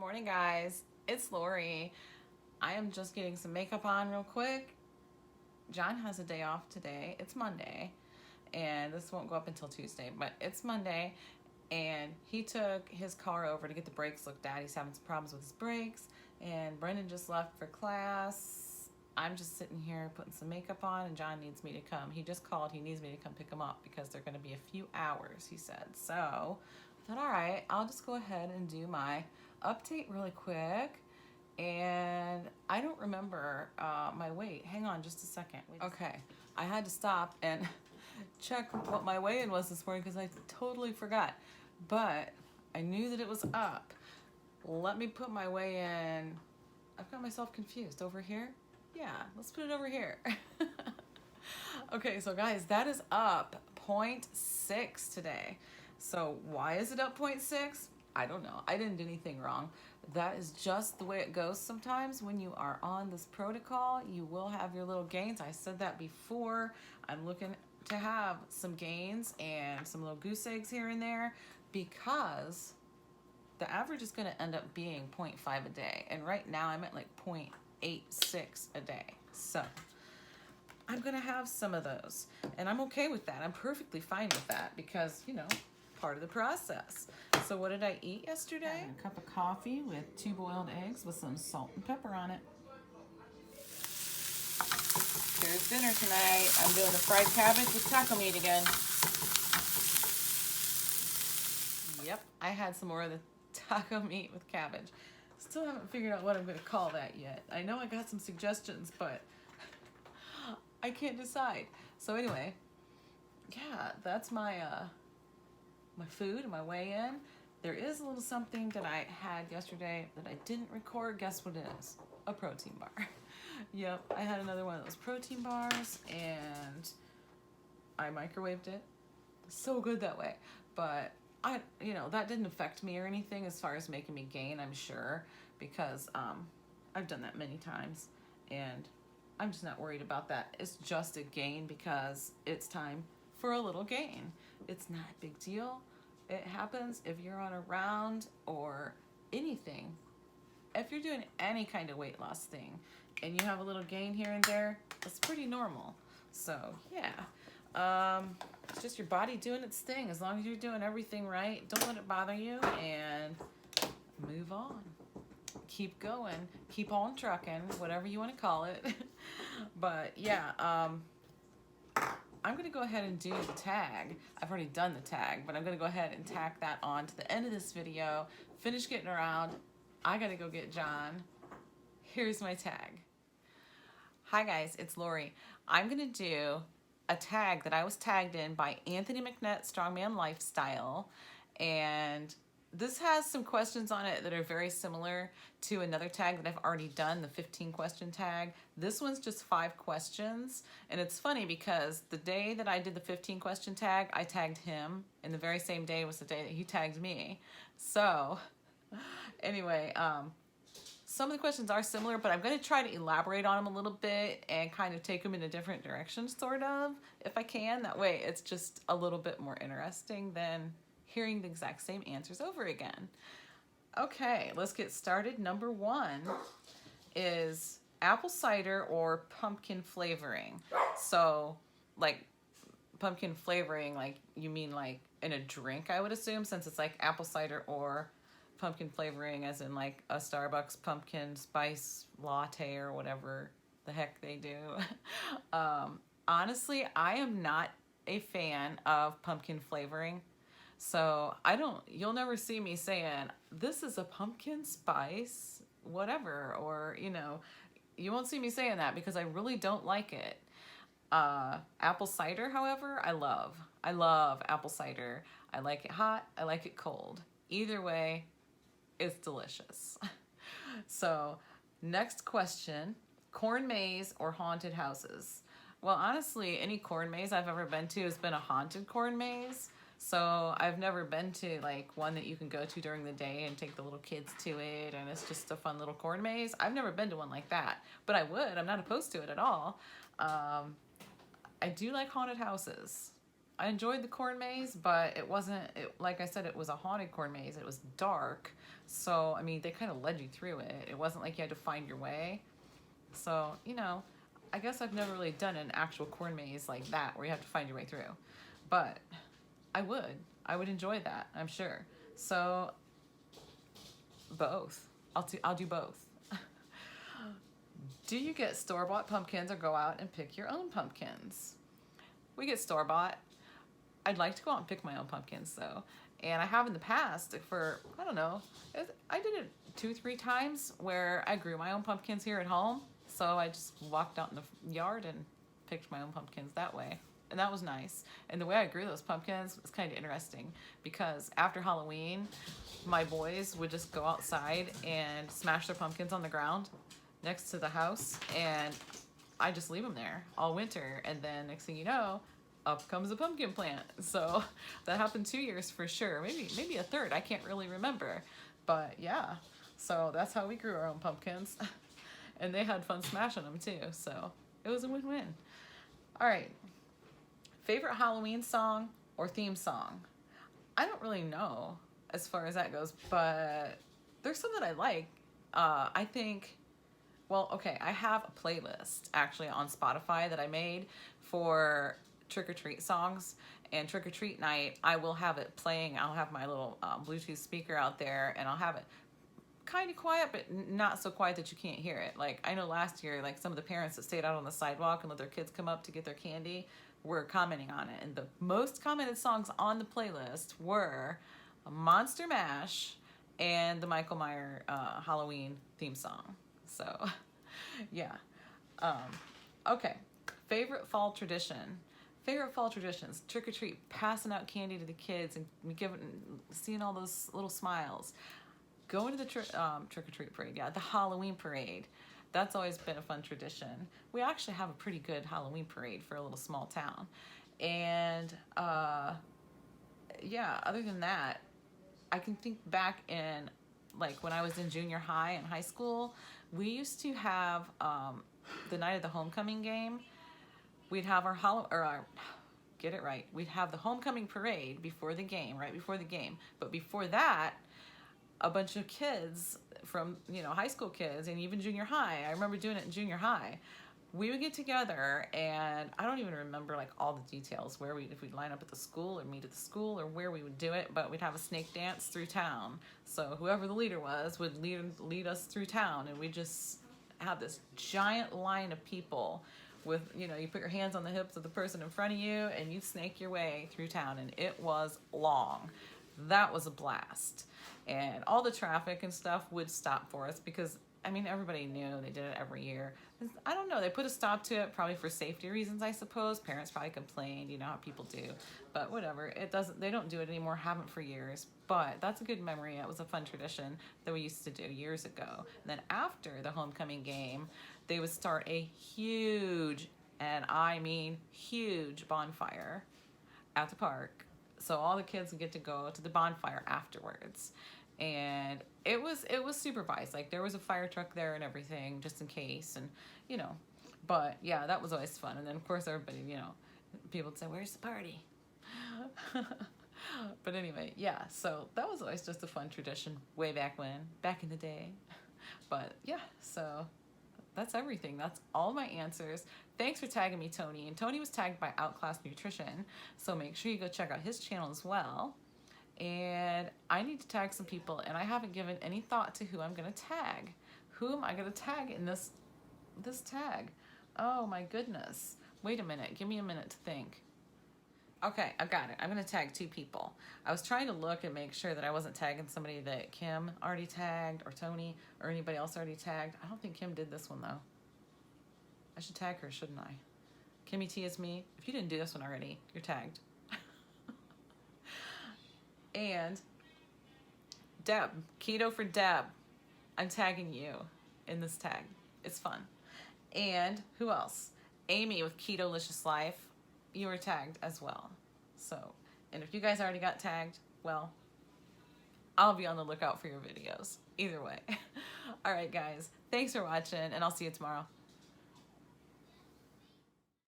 morning, guys. It's Lori. I am just getting some makeup on real quick. John has a day off today. It's Monday, and this won't go up until Tuesday, but it's Monday, and he took his car over to get the brakes looked at. He's having some problems with his brakes, and Brendan just left for class. I'm just sitting here putting some makeup on, and John needs me to come. He just called. He needs me to come pick him up because they're going to be a few hours, he said. So I thought, all right, I'll just go ahead and do my update really quick. And I don't remember my weight. Hang on just a second. Okay, I had to stop and check what my weigh-in was this morning because I totally forgot. But I knew that it was up. Let me put my weigh-in. I've got myself confused. Over here? Yeah, let's put it over here. Okay, so guys, that is up 0.6 today. So why is it up 0.6? I don't know. I didn't do anything wrong. That is just the way it goes sometimes when you are on this protocol. You will have your little gains. I said that before. I'm looking to have some gains and some little goose eggs here and there because the average is going to end up being 0.5 a day. And right now I'm at like 0.86 a day. So I'm going to have some of those. And I'm okay with that. I'm perfectly fine with that because, you know, part of the process. So what did I eat yesterday? A cup of coffee with 2 boiled eggs with some salt and pepper on it. Here's dinner tonight. I'm doing the fried cabbage with taco meat again. Yep, I had some more of the taco meat with cabbage. Still haven't figured out what I'm going to call that yet. I know I got some suggestions, but I can't decide. So anyway, yeah, that's my my food and my weigh-in. There is a little something that I had yesterday that I didn't record. Guess what it is? A protein bar. Yep, I had another one of those protein bars and I microwaved it. So good that way. But that didn't affect me or anything as far as making me gain, I'm sure, because I've done that many times and I'm just not worried about that. It's just a gain because it's time for a little gain. It's not a big deal. It happens if you're on a round or anything. If you're doing any kind of weight loss thing and you have a little gain here and there, it's pretty normal. So yeah, it's just your body doing its thing. As long as you're doing everything right, don't let it bother you and move on. Keep going, keep on trucking, whatever you want to call it. But yeah, I'm going to go ahead and do the tag. I've already done the tag, but I'm going to go ahead and tack that on to the end of this video. Finish getting around. I got to go get John. Here's my tag. Hi guys, it's Lori. I'm going to do a tag that I was tagged in by Anthony McNett, Strongman Lifestyle. And this has some questions on it that are very similar to another tag that I've already done, the 15 question tag. This one's just 5 questions. And it's funny because the day that I did the 15 question tag, I tagged him. And the very same day was the day that he tagged me. So anyway, some of the questions are similar, but I'm going to try to elaborate on them a little bit and kind of take them in a different direction, sort of, if I can. That way it's just a little bit more interesting than hearing the exact same answers over again. Okay, let's get started. Number 1 is apple cider or pumpkin flavoring. So, like, pumpkin flavoring, like, you mean like in a drink, I would assume, since it's like apple cider or pumpkin flavoring as in like a Starbucks pumpkin spice latte or whatever the heck they do. Honestly, I am not a fan of pumpkin flavoring. So you'll never see me saying, this is a pumpkin spice, whatever, or, you won't see me saying that because I really don't like it. Apple cider, however, I love. I love apple cider. I like it hot. I like it cold. Either way, it's delicious. So, next question, corn maze or haunted houses? Well, honestly, any corn maze I've ever been to has been a haunted corn maze. So I've never been to like one that you can go to during the day and take the little kids to it and it's just a fun little corn maze. I've never been to one like that, but I would. I'm not opposed to it at all. I do like haunted houses. I enjoyed the corn maze, but it wasn't, like I said, it was a haunted corn maze. It was dark. So, I mean, they kind of led you through it. It wasn't like you had to find your way. So, you know, I guess I've never really done an actual corn maze like that where you have to find your way through. But I would. I would enjoy that, I'm sure. So, both. I'll do both. Do you get store-bought pumpkins or go out and pick your own pumpkins? We get store-bought. I'd like to go out and pick my own pumpkins though. And I have in the past for, I don't know, I did it 2-3 times where I grew my own pumpkins here at home. So I just walked out in the yard and picked my own pumpkins that way. And that was nice. And the way I grew those pumpkins was kind of interesting because after Halloween, my boys would just go outside and smash their pumpkins on the ground next to the house, and I just leave them there all winter, and then next thing you know, up comes a pumpkin plant. So that happened 2 years for sure, maybe a third, I can't really remember, but yeah, so that's how we grew our own pumpkins. And they had fun smashing them too, so it was a win-win. All right, favorite Halloween song or theme song? I don't really know as far as that goes, but there's some that I like. I think, well, okay, I have a playlist actually on Spotify that I made for trick-or-treat songs, and trick-or-treat night, I will have it playing. I'll have my little Bluetooth speaker out there, and I'll have it kind of quiet, but not so quiet that you can't hear it. Like, I know last year, like, some of the parents that stayed out on the sidewalk and let their kids come up to get their candy were commenting on it, and the most commented songs on the playlist were Monster Mash and the Michael Myers Halloween theme song. So, yeah. Okay. Favorite fall tradition. Favorite fall traditions. Trick or treat, passing out candy to the kids and seeing all those little smiles. Going to the trick or treat parade. Yeah, the Halloween parade. That's always been a fun tradition. We actually have a pretty good Halloween parade for a little small town. And yeah, other than that, I can think back in, like, when I was in junior high and high school, we used to have the night of the homecoming game. We'd have we'd have the homecoming parade before the game, right before the game. But before that, a bunch of kids from, you know, high school kids and even junior high, I remember doing it in junior high, we would get together, and I don't even remember like all the details if we'd line up at the school or meet at the school or where we would do it, but we'd have a snake dance through town. So whoever the leader was would lead us through town, and we just have this giant line of people with, you know, you put your hands on the hips of the person in front of you and you snake your way through town, and it was long. That was a blast. And all the traffic and stuff would stop for us because, I mean, everybody knew they did it every year. I don't know, they put a stop to it probably for safety reasons, I suppose. Parents probably complained, you know how people do. But whatever, they don't do it anymore, haven't for years. But that's a good memory. It was a fun tradition that we used to do years ago. And then after the homecoming game, they would start a huge, and I mean huge, bonfire at the park. So all the kids would get to go to the bonfire afterwards. And it was supervised. Like, there was a fire truck there and everything, just in case, and, you know. But yeah, that was always fun. And then of course everybody, you know, people would say, "Where's the party?" But anyway, yeah. So that was always just a fun tradition way back in the day. But yeah, so that's everything. That's all my answers. Thanks for tagging me, Tony. And Tony was tagged by Outclass Nutrition, so make sure you go check out his channel as well. And I need to tag some people, and I haven't given any thought to who I'm going to tag. Who am I going to tag in this tag? Oh my goodness. Wait a minute. Give me a minute to think. Okay, I've got it. I'm going to tag 2 people. I was trying to look and make sure that I wasn't tagging somebody that Kim already tagged, or Tony, or anybody else already tagged. I don't think Kim did this one, though. I should tag her, shouldn't I? Kimmy T is me. If you didn't do this one already, you're tagged. And Deb, Keto for Deb. I'm tagging you in this tag. It's fun. And who else? Amy with Ketolicious Life. You were tagged as well. So, and if you guys already got tagged, well, I'll be on the lookout for your videos. Either way. All right, guys. Thanks for watching, and I'll see you tomorrow.